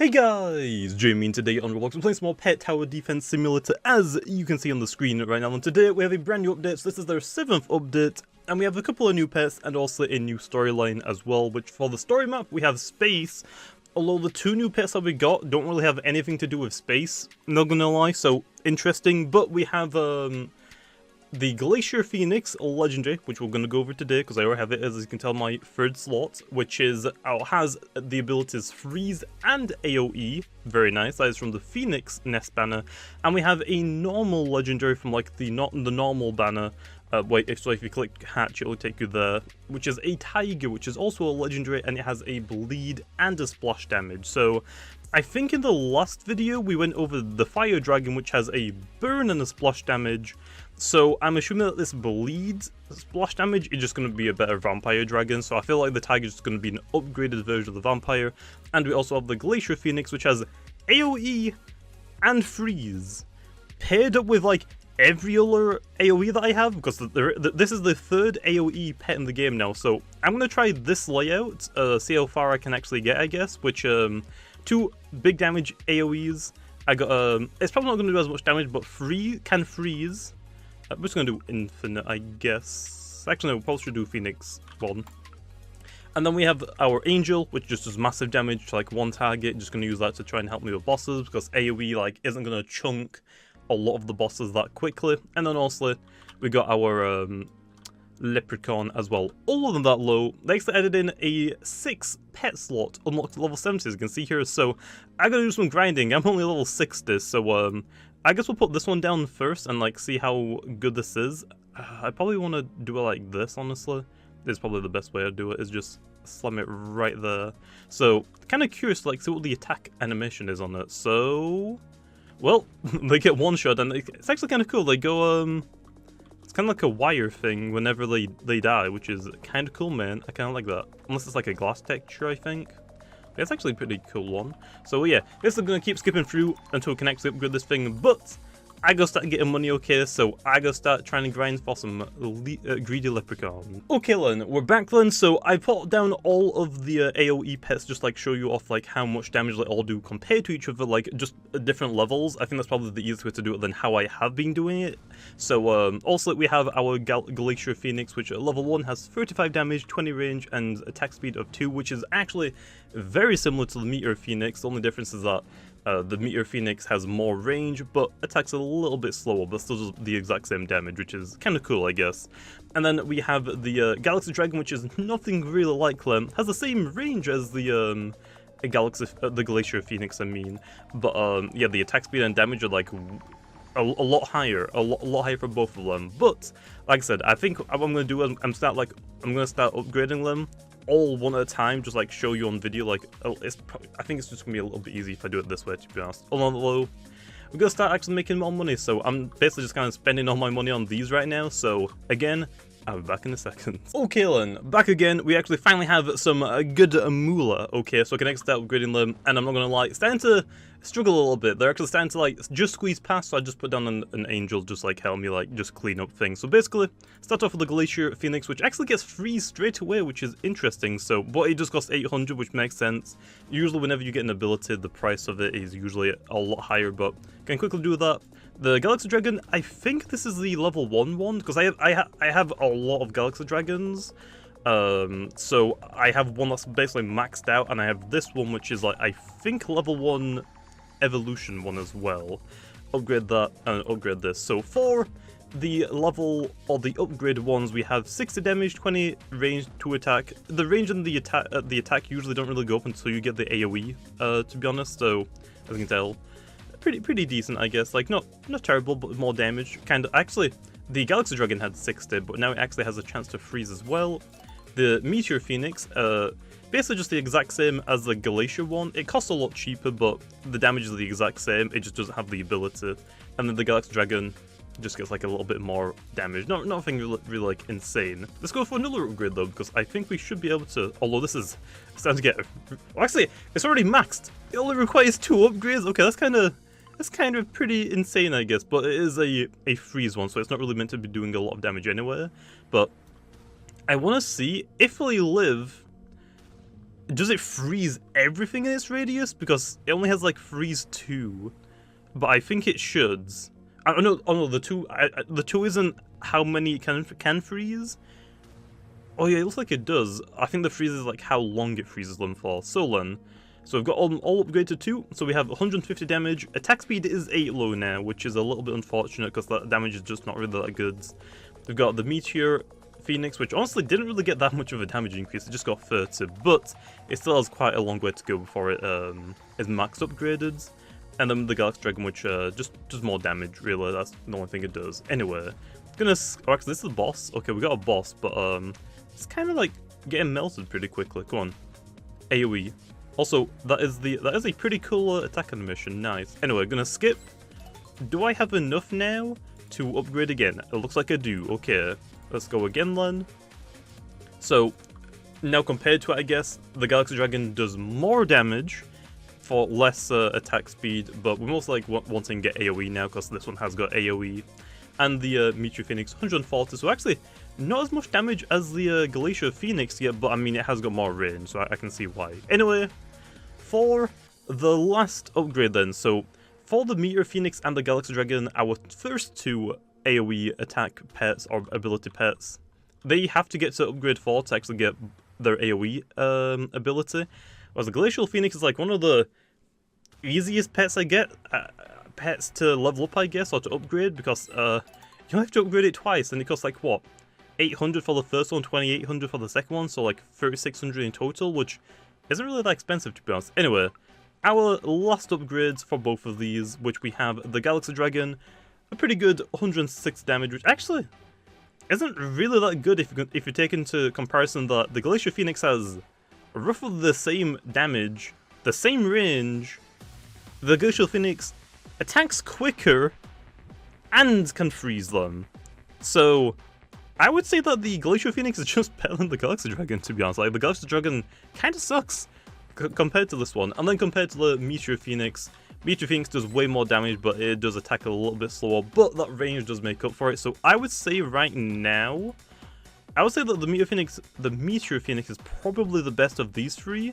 Hey guys, Jamiy, and today on Roblox we're playing some more Pet Tower Defense Simulator, as you can see on the screen right now. And today we have a brand new update, so this is their 7th update, and we have a couple of new pets and also a new storyline as well, which for the story map we have space, although the two new pets that we got don't really have anything to do with space, not gonna lie, so interesting. But we have the Glacier Phoenix Legendary, which we're going to go over today because I already have it, as you can tell, my third slot, which is has the abilities Freeze and AoE. Very nice. That is from the Phoenix Nest banner. And we have a normal Legendary from like the normal banner. So if you click hatch, it will take you there, which is a Tiger, which is also a Legendary, and it has a bleed and a splash damage. So I think in the last video we went over the Fire Dragon, which has a burn and a splash damage. So I'm assuming that this bleeds splash damage is just going to be a better Vampire Dragon. So I feel like the Tiger is going to be an upgraded version of the Vampire. And we also have the Glacier Phoenix, which has AoE and Freeze, paired up with like every other AoE that I have, because this is the third AoE pet in the game now. So I'm going to try this layout, see how far I can actually get, I guess, which 2 big damage AoEs. I got it's probably not going to do as much damage, but can freeze. I'm just going to do infinite, I guess. Actually, no, we probably should do Phoenix 1. And then we have our Angel, which just does massive damage to like one target. Just going to use that to try and help me with bosses, because AoE like isn't going to chunk a lot of the bosses that quickly. And then also we got our Leprechaun as well. All of them that low. They actually added in a 6 pet slot unlocked at level 70, as you can see here. So I gotta do some grinding. I'm only level 60, so I guess we'll put this one down first and like see how good this is. I probably want to do it like this, honestly. This is probably the best way to do it, is just slam it right there. So kind of curious to like see what the attack animation is on it. So, well, they get one shot, and it's actually kind of cool. They go it's kind of like a wire thing whenever they die, which is kind of cool, man. I kind of like that. Unless it's like a glass texture, I think. It's actually a pretty cool one. So yeah, this is going to keep skipping through until we can actually upgrade this thing, but I gotta start getting money, okay, so I gotta start trying to grind for some greedy leprechaun. Okay then, we're back then. So I put down all of the AoE pets, just like show you off like how much damage they all do compared to each other, like just different levels. I think that's probably the easiest way to do it than how I have been doing it. So also we have our Glacier Phoenix, which at level 1 has 35 damage, 20 range, and attack speed of 2, which is actually very similar to the Meteor Phoenix. The only difference is that the Meteor Phoenix has more range, but attacks a little bit slower, but still does the exact same damage, which is kind of cool, I guess. And then we have the Galaxy Dragon, which is nothing really like them. Has the same range as the Glacier Phoenix, I mean. But yeah, the attack speed and damage are like a lot higher, a lot higher for both of them. But like I said, I think what I'm gonna do is I'm gonna start upgrading them all one at a time, just like show you on video. Like I think it's just gonna be a little bit easy if I do it this way, to be honest. Although we're gonna start actually making more money, so I'm basically just kind of spending all my money on these right now. So again, I'll be back in a second. Okay then, back again. We actually finally have some good moolah, okay, so I can actually start upgrading them, and I'm not gonna lie, it's starting to struggle a little bit. They're actually starting to like just squeeze past, so I just put down an angel, just like help me like just clean up things. So basically, start off with the Glacier Phoenix, which actually gets freeze straight away, which is interesting. So, but it just costs 800, which makes sense. Usually whenever you get an ability, the price of it is usually a lot higher, but can quickly do that. The Galaxy Dragon, I think this is the level 1 one, because I have a lot of Galaxy Dragons. So I have one that's basically maxed out, and I have this one, which is like, I think level 1 evolution one as well. Upgrade that and upgrade this. So for the level or the upgrade ones, we have 60 damage, 20 range to attack. The range and the attack usually don't really go up until you get the AoE, to be honest. So as you can tell, pretty decent, I guess. Like not terrible, but more damage. Kind of. Actually, the Galaxy Dragon had 60, but now it actually has a chance to freeze as well. The Meteor Phoenix, basically just the exact same as the Glacier one. It costs a lot cheaper, but the damage is the exact same. It just doesn't have the ability. And then the Galaxy Dragon just gets like a little bit more damage. Nothing really like insane. Let's go for another upgrade though, because I think we should be able to. Although this is starting to get. Well, actually, it's already maxed. It only requires 2 upgrades. Okay, that's kind of pretty insane, I guess. But it is a freeze one, so it's not really meant to be doing a lot of damage anyway. But I want to see if they live does it freeze everything in its radius? Because it only has like freeze 2, but I think it should. Oh no, the 2, the 2 isn't how many it can freeze. Oh yeah, it looks like it does. I think the freeze is like how long it freezes them for. So we've got all upgraded to 2, so we have 150 damage. Attack speed is 8 low now, which is a little bit unfortunate because that damage is just not really that good. We've got the Meteor Phoenix, which honestly didn't really get that much of a damage increase, it just got 30, but it still has quite a long way to go before it is max upgraded. And then the Galaxy Dragon, which just does more damage, really, that's the only thing it does. Anyway, actually this is the boss. Okay, we got a boss, but it's kind of like getting melted pretty quickly. Come on, AoE. Also, that is a pretty cool attack animation, nice. Anyway, gonna skip. Do I have enough now to upgrade again? It looks like I do, okay. Let's go again then. So, now compared to it, I guess, the Galaxy Dragon does more damage for less attack speed, but we're most like wanting to get AoE now because this one has got AoE. And the Meteor Phoenix 140, so actually not as much damage as the Glacier Phoenix yet, but I mean it has got more range, so I can see why. Anyway, for the last upgrade then, so for the Meteor Phoenix and the Galaxy Dragon, our first 2 AoE attack pets or ability pets, they have to get to upgrade 4 to actually get their AoE ability. Whereas the Glacial Phoenix is like one of the easiest pets I get, pets to level up I guess, or to upgrade, because you only have to upgrade it twice and it costs like what, 800 for the first one, 2800 for the second one, so like 3600 in total, which isn't really that expensive to be honest. Anyway, our last upgrades for both of these, which we have the Galaxy Dragon, a pretty good 106 damage, which actually isn't really that good if you take into comparison that the Glacier Phoenix has roughly the same damage, the same range. The Glacial Phoenix attacks quicker and can freeze them. So I would say that the Glacial Phoenix is just better than the Galaxy Dragon, to be honest. Like, the Galaxy Dragon kind of sucks compared to this one. And then compared to the Meteor Phoenix does way more damage, but it does attack a little bit slower, but that range does make up for it. So I would say right now, I would say that the Meteor Phoenix is probably the best of these 3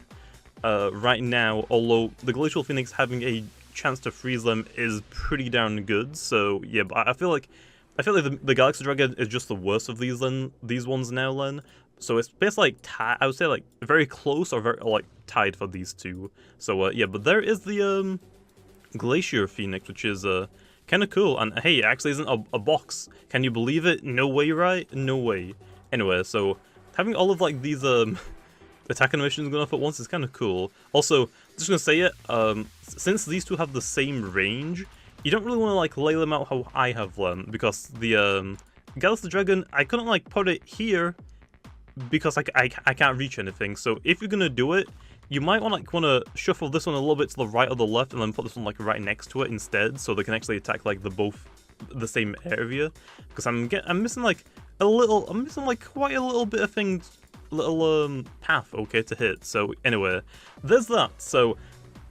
right now, although the Glacial Phoenix having a chance to freeze them is pretty darn good. So yeah, but I feel like the Galaxy Dragon is just the worst of these ones now then. So it's basically like I would say like very close or very like tied for these 2. So yeah, but there is the Glacier Phoenix, which is kind of cool, and hey, it actually isn't a box. Can you believe it? No way, right? No way. Anyway, so having all of like these attack animations going off at once is kind of cool. Also, just gonna say it, since these 2 have the same range, you don't really want to like lay them out how I have them, because the Galaxy Dragon, I couldn't like put it here because I can't reach anything. So if you're gonna do it, you might want to shuffle this one a little bit to the right or the left, and then put this one like right next to it instead, so they can actually attack like the same area. Because I'm missing like I'm missing like quite a little bit of things, little path, okay, to hit. So anyway, there's that. So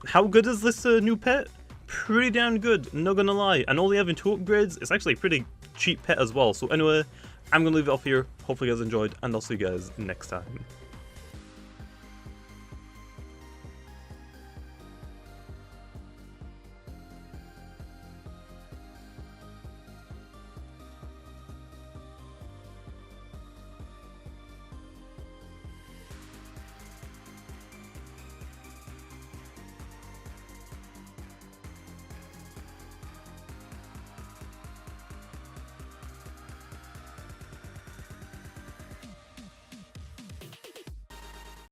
how good is this new pet? Pretty damn good, not gonna lie. And only having 2 upgrades, it's actually a pretty cheap pet as well. So anyway, I'm gonna leave it off here. Hopefully you guys enjoyed, and I'll see you guys next time.